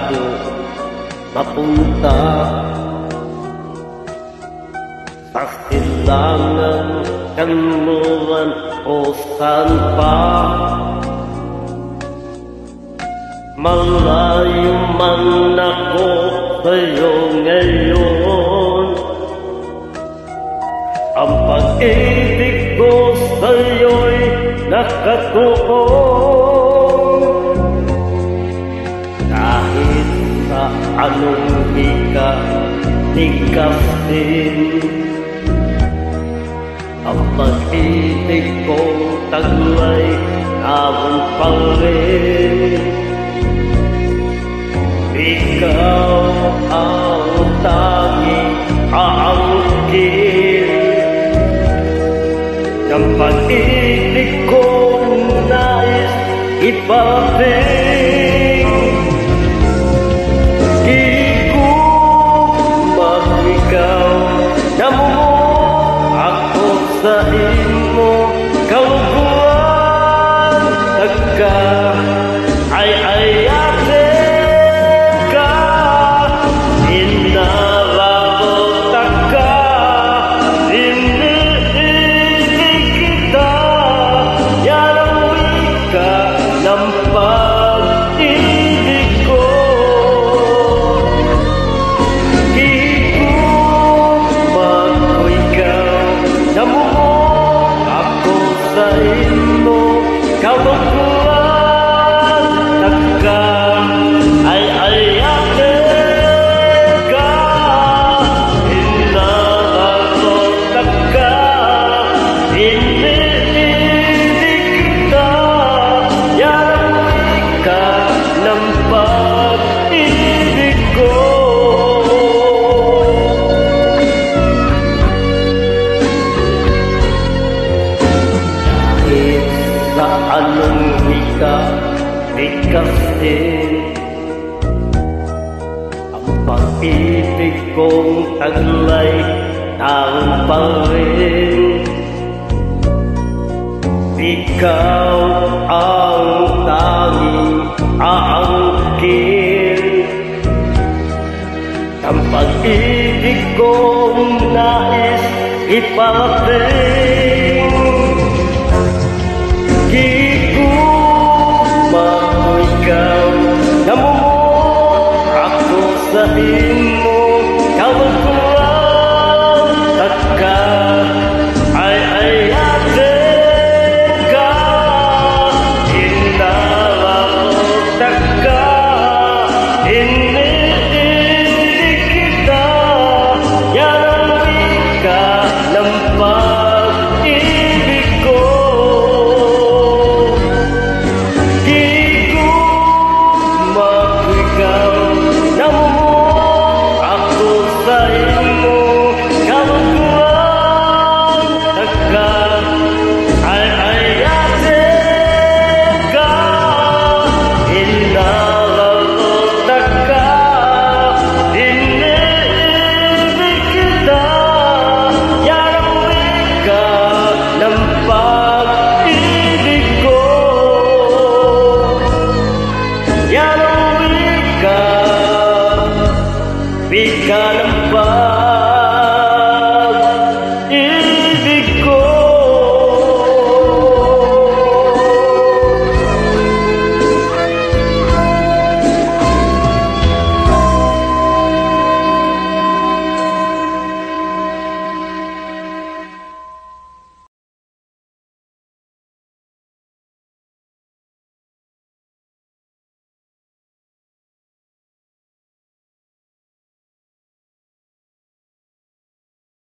ako mapunta sa silangan, kanluran o saan pa. Malayo man ako sa'yo ngayon, ang pag-ibig ko sa'yo'y nakatuon. Kahit sa anong hika, tigas din ang pag-ibig kong taglay, naroon pa rin. Ikaw ang tanging aangkin ng pag-ibig kong nais iparating. Di ko mag-ikaw, namumuo ako sa imo kaluguran. Nagka ay-ayatin ka, inararotan ka, iniibig kita, yan ang wika ng pag-ibig ko. Di ko mag-ikaw, namumuo ako sa imo kaluguran. Nagka ay-ayatin ka, inararotan ka, iniibig kita, yan ang wika ng pag-ibig ko. Kahit sa anong wika, tigas din ang pag-ibig kong taglay, naroon pa rin. Ikaw ang tanging aangkin ng pag-ibig kong nais iparating. Di ko mag-ikaw, namumuo ako sa imo kaluguran. Nagka ay-ayatin ka, inararotan ka, iniibig kita, yan ang wika ng pag-ibig ko. Di ko mag-ikaw, namumuo ako sa imo kaluguran. Nagka ay-ayatin ka, inararotan ka, iniibig kita, yan ang wika ng pag-ibig ko. Yan ang wika ng